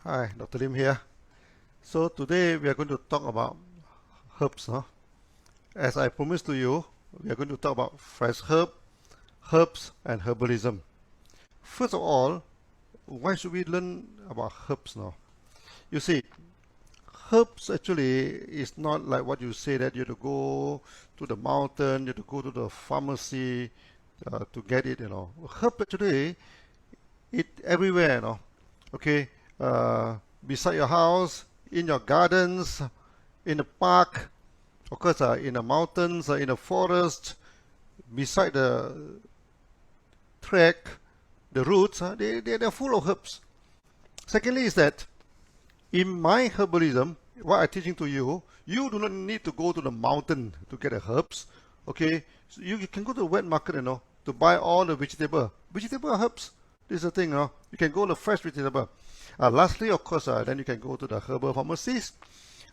Hi, Dr. Lim here. So today we are going to talk about herbs. Huh? As I promised to you, we are going to talk about fresh herbs and herbalism. First of all, why should we learn about herbs now? You see, herbs actually is not like what you say that you have to go to the mountain, you have to go to the pharmacy to get it, Herb actually, it everywhere, Okay, uh, beside your house, in your gardens, in the park, of course, in the mountains, in the forest, beside the track, the roots, they're full of herbs. Secondly, is that in my herbalism, what I'm teaching to you, you do not need to go to the mountain to get the herbs. Okay, so you can go to the wet market, to buy all the vegetable herbs. This is the thing, you can go to fresh vegetable. Lastly, of course, then you can go to the herbal pharmacies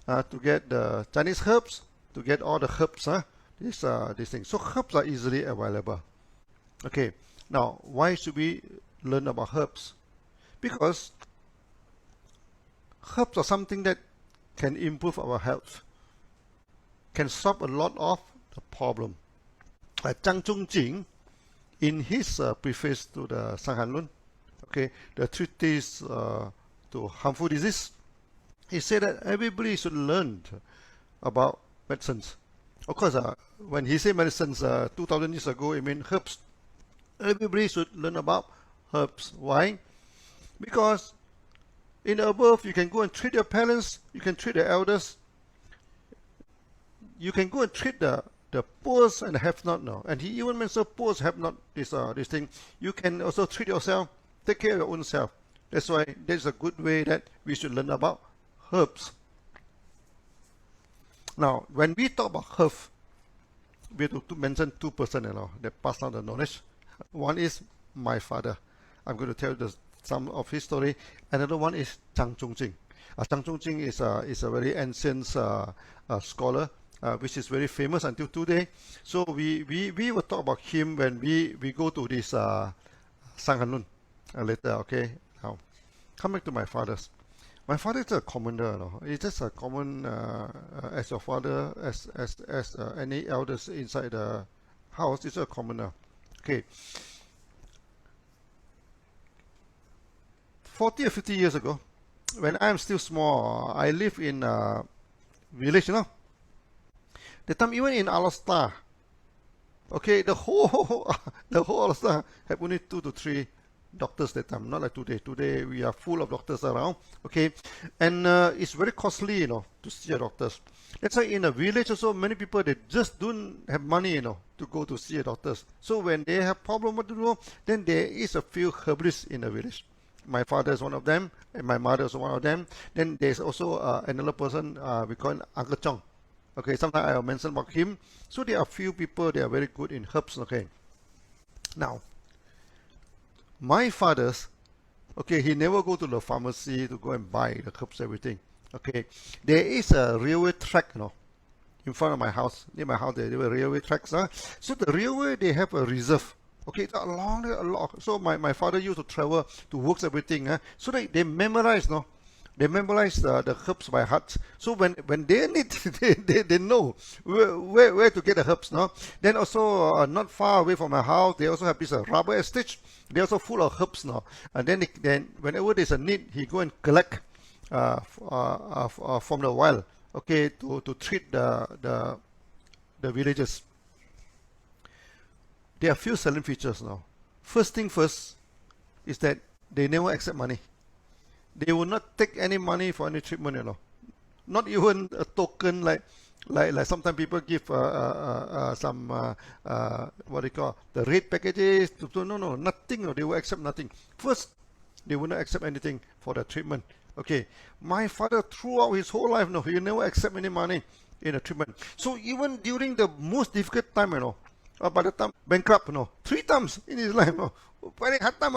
to get the Chinese herbs, to get all the herbs, these things. So herbs are easily available. Okay, now why should we learn about herbs? Because herbs are something that can improve our health, can solve a lot of the problem. Zhang Zhongjing, in his preface to the Sanghanlun, okay, the treatise to harmful disease, he said that everybody should learn about medicines. Of course, when he said medicines 2000 years ago, it meant herbs. Everybody should learn about herbs. Why? Because in the above, you can go and treat your parents, you can treat the elders, you can go and treat the poor and the have not now. And he even mentioned poor have not this thing. You can also treat yourself, take care of your own self. That's why there's a good way that we should learn about herbs. Now, when we talk about herbs, we have to mention two persons, that pass down the knowledge. One is my father. I'm going to tell you some of his story. Another one is Zhang Zhongjing. Zhang Zhongjing is a very ancient scholar, which is very famous until today. So we will talk about him when we go to this Sanghanlun later. Okay. Now, come back to my father's. My father is a commoner. He's just a common as your father, as any elders inside the house. He's a commoner. Okay. 40 or 50 years ago, when I'm still small, I live in a village, The time even in Alasta, okay, the whole Alasta have only 2 to 3 doctors that time, not like today. Today we are full of doctors around, okay, and it's very costly, to see a doctors. That's why in a village also many people they just don't have money, to go to see a doctors. So when they have problem what to do, then there is a few herbalists in the village. My father is one of them, and my mother is one of them. Then there's also another person we call Uncle Chong. Okay, sometimes I'll mention about him. So there are few people they are very good in herbs. Okay, now my father's, okay, he never go to the pharmacy to go and buy the herbs, everything. Okay, there is a railway track, in front of my house. Near my house, there were railway tracks. So the railway, they have a reserve. Okay, it's a lot. So my father used to travel to works, everything. So they memorize, They memorize the herbs by heart. So when they need, they know where to get the herbs, Then also not far away from my house, they also have this rubber estate. They're also full of herbs now. And then whenever there's a need, he go and collect from the wild, okay, to treat the villagers. There are few selling features now. First thing first is that they never accept money. They will not take any money for any treatment, Not even a token like sometimes people give some what they call the rate packages. No, nothing. They will accept nothing. First, they will not accept anything for the treatment. Okay, my father throughout his whole life, he never accept any money in the treatment. So even during the most difficult time, by the time bankrupt, 3 times in his life, very hard time,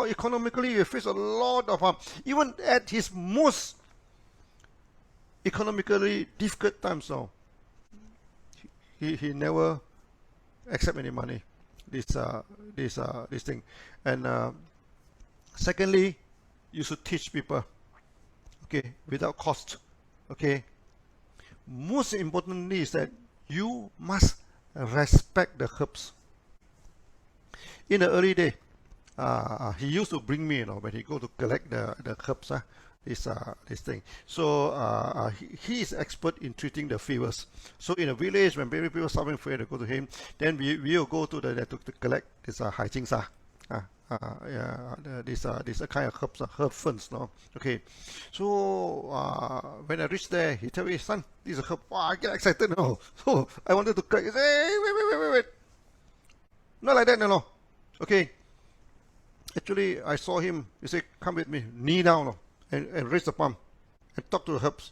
economically, he faced a lot of harm. Even at his most economically difficult times now, he never accept any money. This thing, and secondly, you should teach people, okay, without cost, okay. Most importantly is that you must respect the herbs. In the early day, he used to bring me, when he go to collect the herbs, this thing. So he is expert in treating the fevers. So in a village, when baby people suffering fever, they go to him. Then we will go to to collect this hai jing sa. Yeah, this kind of herbs, herb ferns, no. Okay, so when I reach there, he tell me, son, this is a herb. Wow, I get excited, no. So I wanted to collect. He say, hey, wait, not like that, no. Okay. Actually, I saw him. He said, come with me, knee down, no, and raise the palm and talk to the herbs.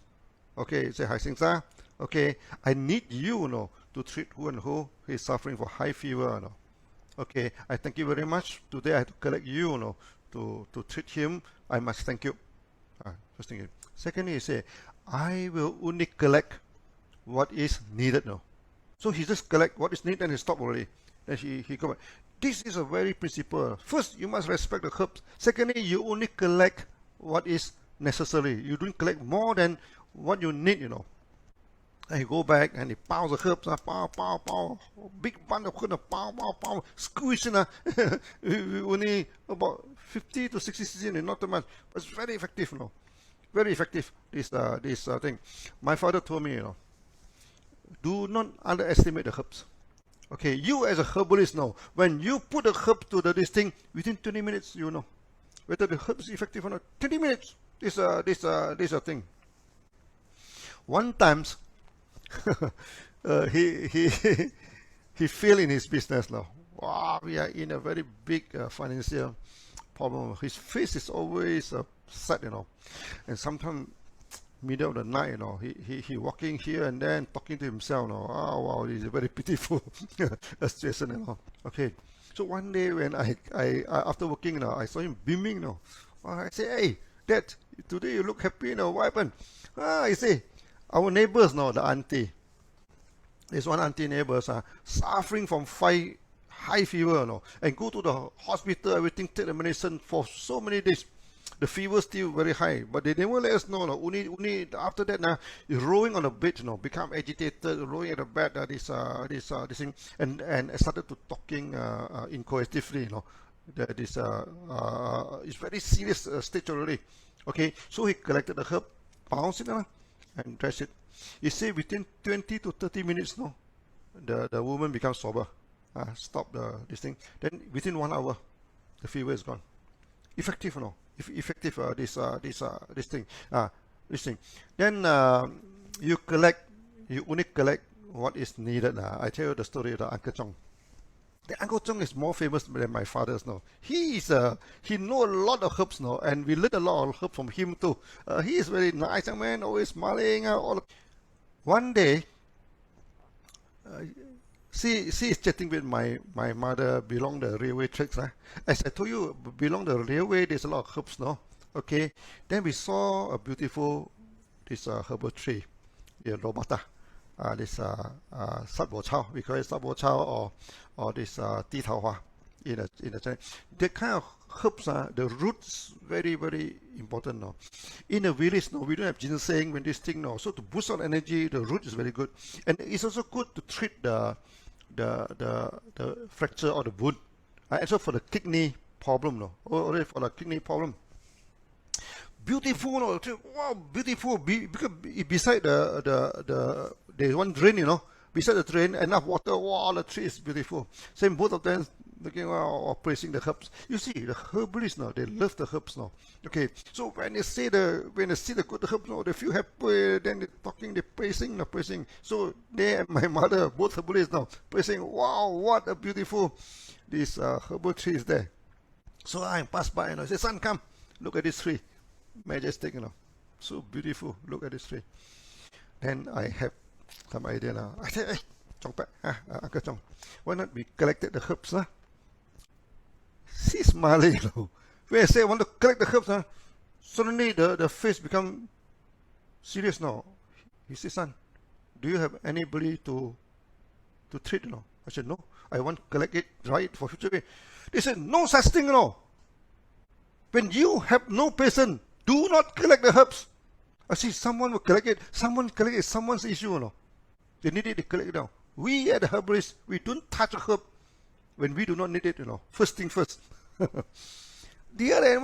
Okay, he said, hi, Singsa. Okay, I need you, to treat who and who is suffering for high fever, no. Okay, I thank you very much. Today I have to collect you, to treat him. I must thank you. First thing. Secondly, he said, I will only collect what is needed, no. So he just collect what is needed and he stop already. Then he come back. This is a very principle. First, you must respect the herbs. Secondly, you only collect what is necessary. You don't collect more than what you need, And he go back and he pounds the herbs, pow, big bunch of herbs, pow, squeeze, only about 50 to 60 cc, not too much. But it's very effective, Very effective, this thing. My father told me, do not underestimate the herbs. Okay, you as a herbalist know, when you put a herb to this thing, within 20 minutes, you know whether the herb is effective or not. 20 minutes, this thing. One times, he failed in his business now. Wow, we are in a very big financial problem. His face is always sad, and sometimes middle of the night, he walking here and then talking to himself, Oh wow, it's a very pitiful situation, Okay, so one day when I after working, I saw him beaming, I say, hey, Dad, today you look happy, what happened? I say, our neighbors, the auntie, there's one auntie neighbors suffering from high fever, and go to the hospital, everything, take the medicine for so many days. The fever still very high, but they never let us know. Only after that, rolling on the bed, become agitated, rolling at the bed, this thing, and started to talking incoherently, it's very serious stage already. Okay, so he collected the herb, pounds it, and dressed it. He said within 20 to 30 minutes, the woman becomes sober, stop this thing. Then within 1 hour, the fever is gone. Effective, effective this thing. Then you only collect what is needed. I tell you the story of the Uncle Chong. The Uncle Chong is more famous than my father's. He know a lot of herbs, and we learn a lot of herbs from him too. He is very nice, man, always smiling. One day, she is chatting with my mother belong the railway tracks. As I told you, belong the railway, there's a lot of herbs, Okay. Then we saw a beautiful herbal tree, the robata. This Satbo Chow, we call it Satbo Chow or this Ti Tao Hua in the China. The kind of herbs, the roots very, very important. In the village, we don't have ginseng when this thing. So to boost our energy, the root is very good. And it's also good to treat the fracture or the wound. And so for the kidney problem, or for the kidney problem. Beautiful, wow, beautiful. Because beside there's one drain, beside the drain, enough water. Wow, the tree is beautiful. Same, both of them looking praising the herbs. You see, the herbalists they love the herbs Okay, so when they see the good herbs they feel happy. Then they're talking, they're praising. So they and my mother, both herbalists praising. Wow, what a beautiful this herbal tree is there. So I pass by and I say, son, come look at this tree. Majestic, so beautiful. Look at this tree. Then I have some idea now. I said, hey, Chong Uncle Chong, why not we collected the herbs? She's smiling. When I say I want to collect the herbs, suddenly the face become serious now. He said, son, do you have anybody to treat? I said, no, I want to collect it, dry it for future. They said, no such thing, When when you have no patience, do not collect the herbs. I see someone will collect it. Someone collect it. Someone's issue, you know. They need it, they collect it now. We at the herbalists, we don't touch a herb when we do not need it, you know. First thing first. They are the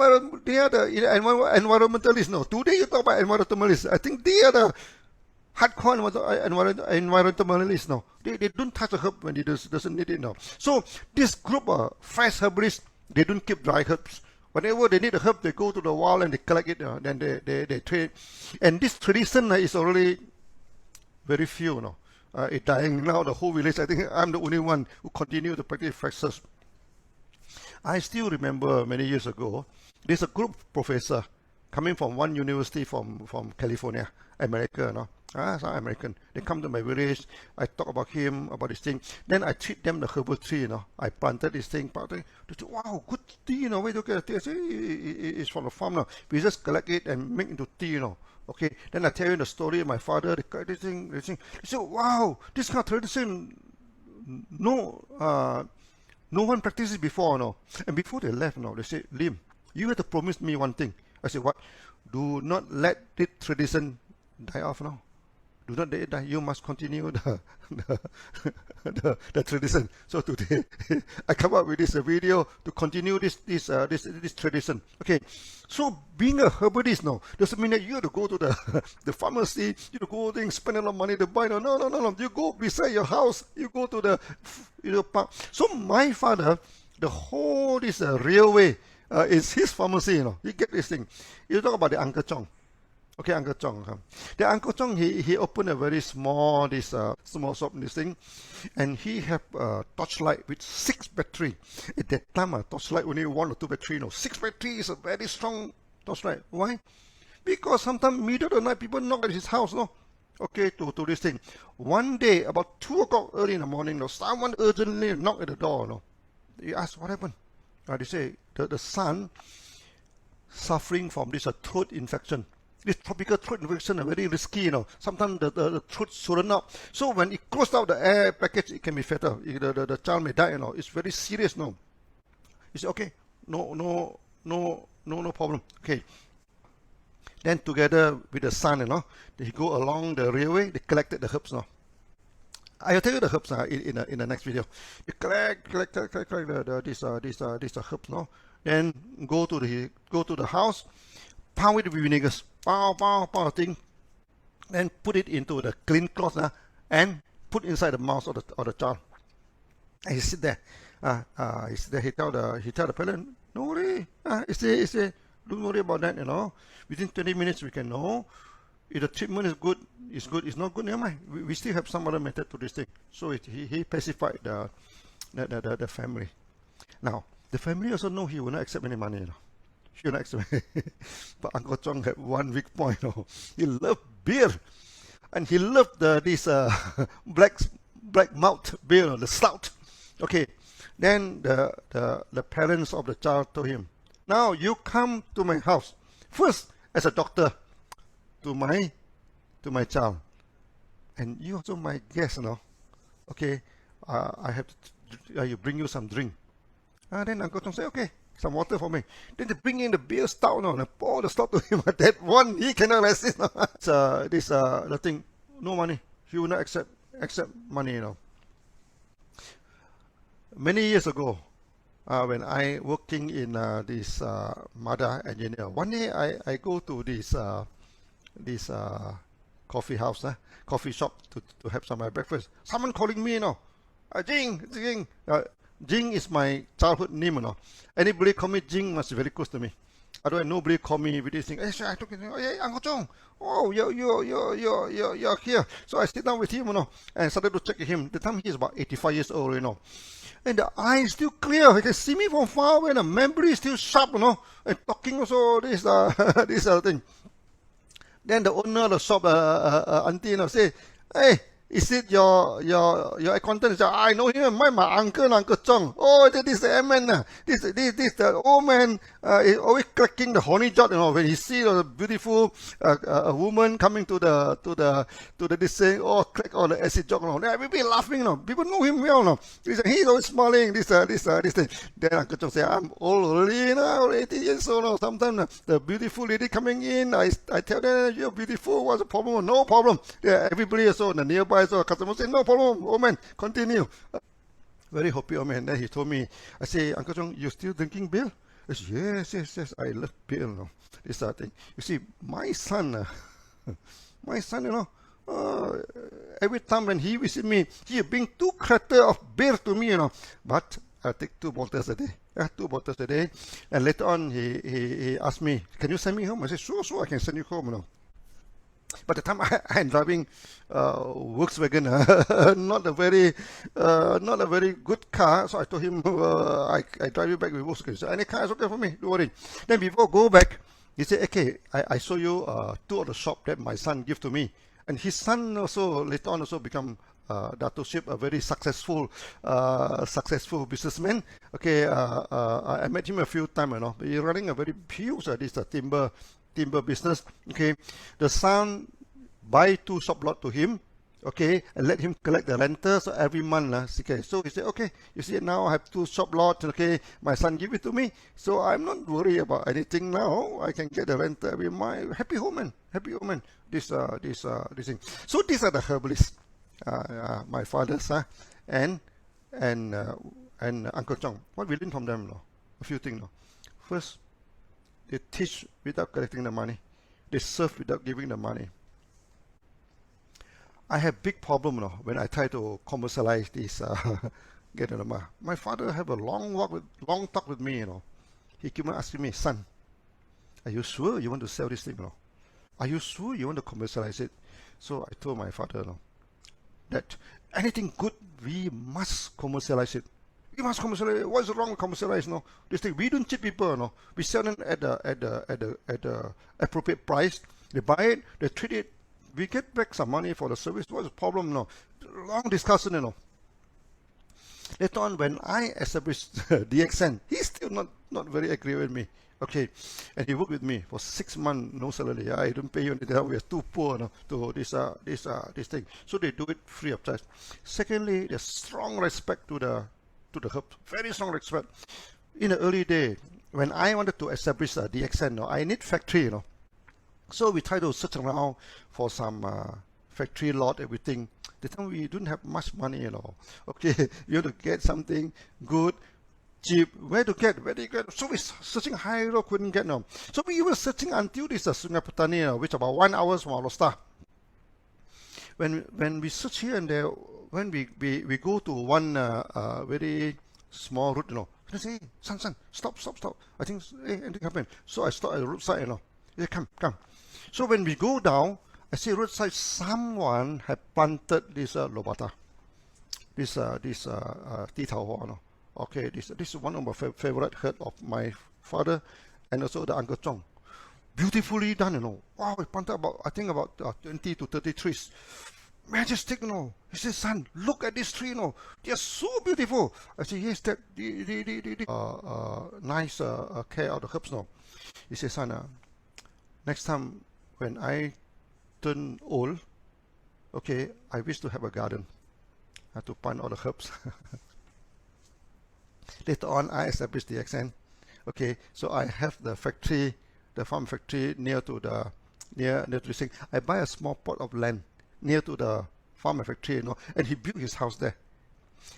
environmentalists, no. Today you talk about environmentalists. I think they are the hardcore environmentalists, no. They don't touch a herb when it doesn't need it now. So this group of fresh herbalists, they don't keep dry herbs. Whenever they need a herb, they go to the wild and they collect it, then they trade. And this tradition is already very few, you know. It's dying now, the whole village. I think I'm the only one who continue to practice fresh herbs. I still remember many years ago, there's a group professor coming from one university from California, America, no? Some American. They come to my village. I talk about him, about this thing. Then I treat them the herbal tree, you know. I planted this thing. They say, wow, good tea, you know. Where do you get the tea? I say, it's from the farm now. We just collect it and make into tea, you know. Okay. Then I tell you the story of my father. They collect this thing. They say, wow, this kind of tradition, no one practices before, no. And before they left, no, they said, Lim, you have to promise me one thing. I said, what? Do not let this tradition die off now. Do not let it die. You must continue the tradition. So today, I come up with this video to continue this tradition. Okay. So being a herbalist now doesn't mean that you have to go to the pharmacy, you have to go there and spend a lot of money to buy. No. You go beside your house. You go to the park. So my father, the whole this railway is his pharmacy. You know, he get this thing. You talk about the Uncle Chong. Okay, Uncle Chong. The Uncle Chong, he opened a very small shop in this thing, and he have a torchlight with 6 battery. At that time, a torchlight only 1 or 2 battery. No, 6 battery is a very strong torchlight. Why? Because sometimes middle of the night people knock at his house. No, okay, to this thing. One day, about 2 o'clock early in the morning, no, someone urgently knocked at the door. No, he asked what happened. They say the son suffering from this throat infection. This tropical throat infection is very risky, you know. Sometimes the throat swollen up. So when it closed out the air package, it can be fatal. The child may die, you know. It's very serious, no. He said, okay, no problem. Okay. Then together with the son, you know, they go along the railway, they collected the herbs now. I'll tell you the herbs in the next video. You collect these herbs now. Then go to the house, pound it with vinegars. Pow thing, then put it into the clean cloth and put inside the mouth of the child. And he sit there. He tell the parent, no worry. He say, don't worry about that, you know. Within 20 minutes we can know. If the treatment is good, it's good. It's not good, never mind. We still have some other method to this thing. So he pacified the family. Now the family also know he will not accept any money, you know. But Uncle Chong had one weak point. You know. He loved beer, and he loved this black mouth beer, you know, the stout. Okay, then the parents of the child told him, now you come to my house first as a doctor to my child, and you also my guest, you know. Okay, I have to bring you some drink. Then Uncle Chong said, okay. Some water for me. Then they bring in the beer stout, and pour the stout to him. That one he cannot resist. The thing, no money. He will not accept money, you know. Many years ago, when I working in this mother engineer, one day I go to this coffee house, coffee shop to have some breakfast. Someone calling me, you know. Jing. Jing is my childhood name, you know. Anybody call me Jing must be very close to me. Otherwise, nobody call me with this thing. I took it. Hey, Uncle Chong. Oh, you're here. So I sit down with him, you know, and started to check him. The time he's about 85 years old, you know. And the eye is still clear. He can see me from far away, and the memory is still sharp, you know. And talking also this thing. Then the owner of the shop, auntie, you know, say, hey, Is it your acquaintance? I know him. My uncle, Uncle Chong. Oh, this is the man. This the old man. Is always cracking the honey jar. You know, when he see a beautiful a woman coming to the this thing. Oh, crack all the acid jar. You know, everybody laughing. You know, people know him well. You know, he's always smiling. This thing. Then Uncle Chong say, I'm old already. You know, 80 years old. You know, sometimes the beautiful lady coming in, I tell them, you're beautiful. What's the problem? No problem. Yeah, everybody also in the nearby. So customer say, no problem, oh man, continue. Very happy, oh man. Then he told me, I say, Uncle Chong, you still drinking beer? I said, yes, I love beer, you know, this thing. You see, my son, you know, every time when he visit me, he bring 2 crater of beer to me, you know, but I take 2 bottles a day. 2 bottles a day. And later on, he asked me, can you send me home? I said, sure, I can send you home, you know. But the time I'm driving Volkswagen, not a very good car. So I told him, I drive you back with Volkswagen. So any car is okay for me, don't worry. Then before go back, he said, okay, I show you 2 of the shop that my son give to me. And his son also later on also become Datuk, a very successful businessman. Okay, I met him a few times, you know. He's running a very huge this timber business. Okay, the son buy 2 shop lot to him, okay, and let him collect the rental. So every month, okay. So he said, okay, you see now I have 2 shop lots. Okay, my son give it to me, so I'm not worried about anything now. I can get the rental every month. Happy home man. This thing. So these are the herbalists, my father's and Uncle Chong. What we learn from them, no? A few things, no? First, they teach without collecting the money. They serve without giving the money. I have big problem, no, when I try to commercialize this. My father have a long talk with me, you know. He keep on asking me, son, are you sure you want to sell this thing, no? Are you sure you want to commercialize it? So I told my father, no, that anything good we must commercialize it. We must commercialize. What's wrong with commercialize? No, this thing we don't cheat people. No, we sell them at the appropriate price. They buy it, they treat it. We get back some money for the service. What's the problem? No, long discussion. You know. Later on, when I established DXN, he's still not very agree with me. Okay, and he worked with me for 6 months, no salary. I don't pay you anything. We are too poor, no, to this thing. So they do it free of charge. Secondly, there's strong respect to the herbs. Very strong respect. In the early day, when I wanted to establish a DXN, no, I need factory, you know. So we try to search around for some factory lot, everything. The time we don't have much money, you know. Okay, you have to get something good, cheap. Where to get? So we searching high road, couldn't get no. So we were searching until this Sungai Petani, you know, which about 1 hour from Alostar. When we search here and there, when we go to one very small route, you know, I say, hey, son, stop. I think, hey, anything happened. So I stop at the roadside, you know. He said, come. So when we go down, I see roadside someone had planted this lobata, this tea tau, you know. Okay, this is one of my favorite herb of my father and also the Uncle Chong. Beautifully done, you know. Wow, we planted about 20 to 30 trees. Majestic, you know. He said, son, look at this tree, you know. They're so beautiful. I said, yes, that nice care of the herbs, no. He said, son, next time when I turn old, okay, I wish to have a garden. I have to plant all the herbs. Later on, I established the DXN. Okay, so I have the factory, the farm factory near to this thing. I buy a small plot of land near to the farm factory, you know, and he built his house there.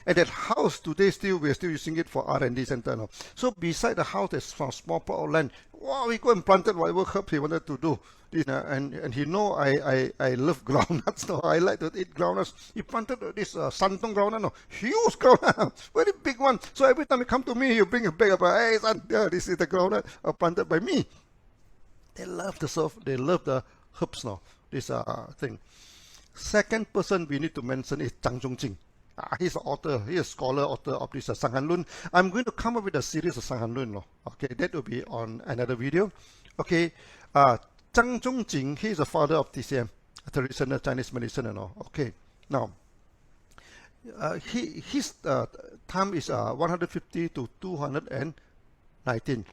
And that house today we're still using it for R&D center, you know. So beside the house, there's a small plot of land. Wow, we go and planted whatever herb he wanted to do. And he know I love groundnuts. No, I like to eat groundnuts. He planted this santong groundnut, no, huge groundnut, very big one. So every time he come to me, he bring a bag of, hey son, yeah, this is the groundnut planted by me. They love the surf. They love the herbs now. This thing. Second person we need to mention is Zhang Zhongjing. He's an author. He's a scholar, author of this Sanghan Lun. I'm going to come up with a series of Sanghan Lun. Okay, that will be on another video. Okay, Zhang Zhongjing, he is the father of TCM, traditional Chinese medicine and all. Okay, Now, his time is 150 to 219.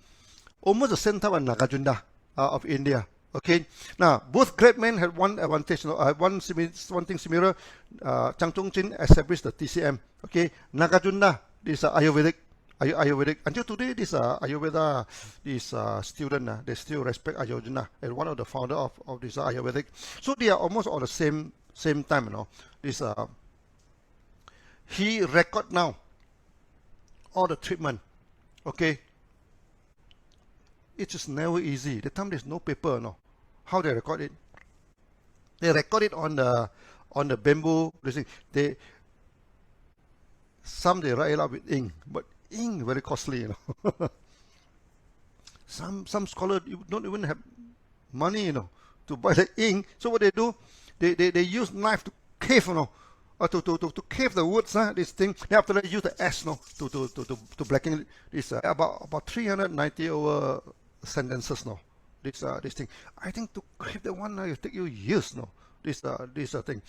Almost the same time as Nagarjuna of India. Okay. Now, both great men had one advantage. One thing similar. Chang Chung-chin established the TCM. Okay. Nagarjuna, this Ayurvedic. Ayurvedic. Until today, this Ayurveda, this student, they still respect Ayurveda, and one of the founder of this Ayurvedic. So they are almost on the same time, you know. This he record now all the treatment. Okay. It is never easy. The time there's no paper, no. How they record it? They record it on the bamboo. Some they write it out with ink, but ink very costly, you know. some scholars don't even have money, you know, to buy the ink. So what they do, they use knife to cave, you know, or to cave the woods, this thing. Then after that, use the ash, no, to blacken this about 390 over sentences, no. This thing. I think to cave the one, it take you years, no. This thing.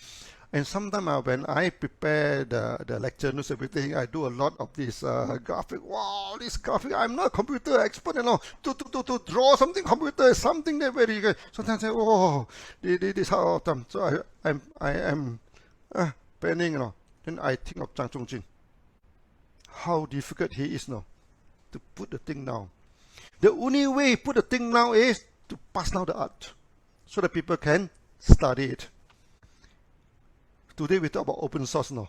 And sometimes when I prepare the lecture notes, everything, I do a lot of this graphic. Wow, this graphic! I'm not a computer expert, you know. To draw something computer is something that very good. Sometimes I say, oh, this how time. So I am planning, you know. Then I think of Chang Chung-chin. How difficult he is now to put the thing down. The only way he put the thing down is to pass down the art, so that people can study it. Today we talk about open source now.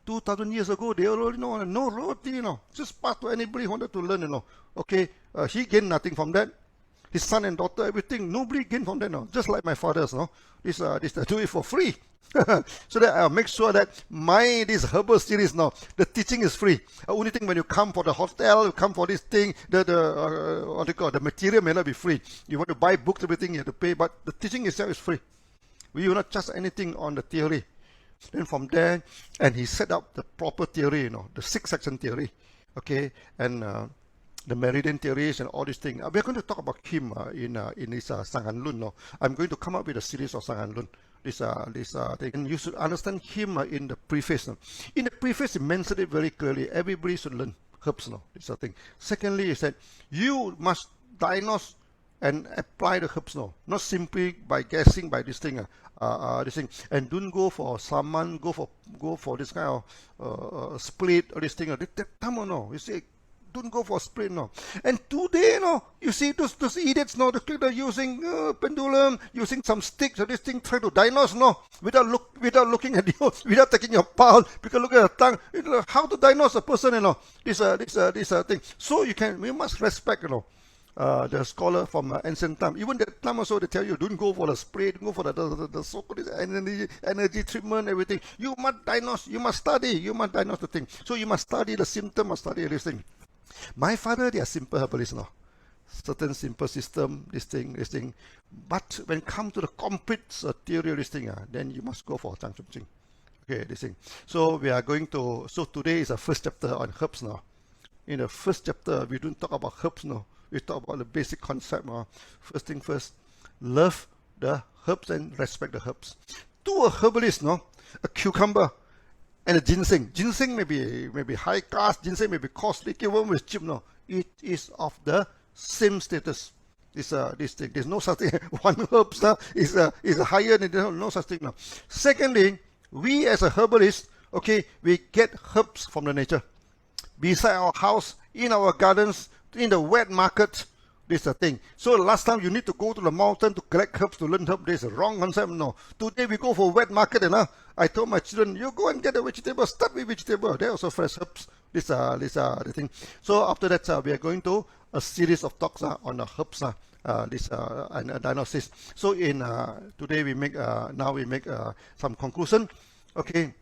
2,000 years ago, they already know, no royalty, you know. Just pass to anybody who wanted to learn, you know. Okay, he gained nothing from that. His son and daughter, everything, nobody gained from that, no. Just like my father's, no. This do it for free. So that I'll make sure that this herbal series now, the teaching is free. Only thing when you come for the hotel, you come for this thing, the material may not be free. You want to buy books, everything you have to pay, but the teaching itself is free. We will not trust anything on the theory. Then from there, and he set up the proper theory, you know, the 6-section theory, okay, and the meridian theories and all these things. We are going to talk about him in this Sanghan Lun. No? I'm going to come up with a series of Sanghan Lun. This thing. And you should understand him in the preface. No? In the preface, he mentioned it very clearly. Everybody should learn herbs. No? This thing. Secondly, he said, you must diagnose and apply the herbs. No? Not simply by guessing by this thing. This thing. And don't go for saman, go for this kind of split or this thing. No? You see, don't go for split, no. And today, no, you see those idiots, no, they're using pendulum, using some sticks or this thing, try to diagnose, no, without looking at you, without taking your pulse, because look at the tongue. How to diagnose a person, you know, this thing. So we must respect, you know, the scholar from ancient time. Even that time also, they tell you, don't go for the spray, don't go for the so-called energy treatment, everything. You must diagnose, you must diagnose the thing. So you must study the symptom, must study everything. My father, they are simple herbalists, no? Certain simple system, this thing. But when it comes to the complete theory of this thing, then you must go for Chang Chung-chin. Okay, this thing. So we are going to, so today is the first chapter on herbs now. In the first chapter, we don't talk about herbs now. We talk about the basic concept now. First thing first, love the herbs and respect the herbs. To a herbalist, no? A cucumber and a ginseng. Ginseng may be high class, ginseng may be costly, even with cheap, no. It is of the same status. This thing. There's no such thing. One herbs is higher than no such thing. No. Secondly, we as a herbalist, okay, we get herbs from the nature. Beside our house, in our gardens, in the wet market, this is the thing. So last time you need to go to the mountain to collect herbs, to learn herbs. This is a wrong concept. No. Today we go for wet market, and I told my children, you go and get the vegetable, start with vegetable. They also fresh herbs. This the thing. So after that, we are going to a series of talks on the herbs, and diagnosis. So in today we make some conclusion. Okay.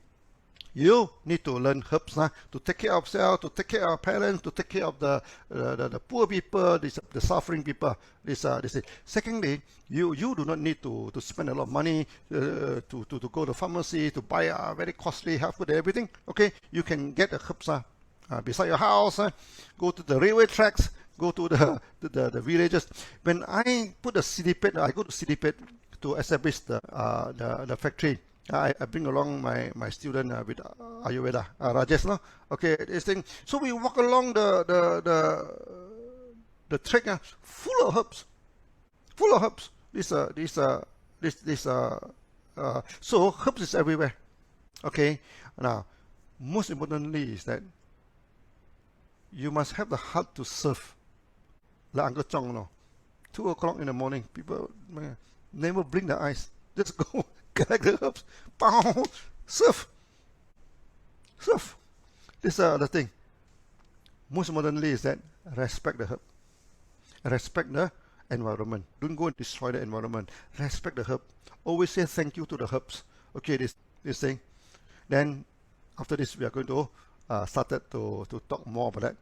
You need to learn herbs to take care of yourself, to take care of parents, to take care of the poor people, the suffering people. This. Secondly, you do not need to spend a lot of money to go to pharmacy to buy very costly health food and everything. Okay, you can get the herbs beside your house. Go to the railway tracks. Go to the villages. When I put a CD pad, I go to CD pad to establish the factory. I bring along my student with Ayurveda, Rajesh, no? Okay, this thing. So we walk along the track, full of herbs, full of herbs. So herbs is everywhere. Okay, now most importantly is that you must have the heart to serve. Like Uncle Chong, no? 2 o'clock in the morning, people never blink their eyes. Just go collect the herbs, pow, serve, serve. This is the thing. Most importantly is that respect the herb, respect the environment. Don't go and destroy the environment. Respect the herb. Always say thank you to the herbs. Okay, this thing. Then after this, we are going to started to talk more about that.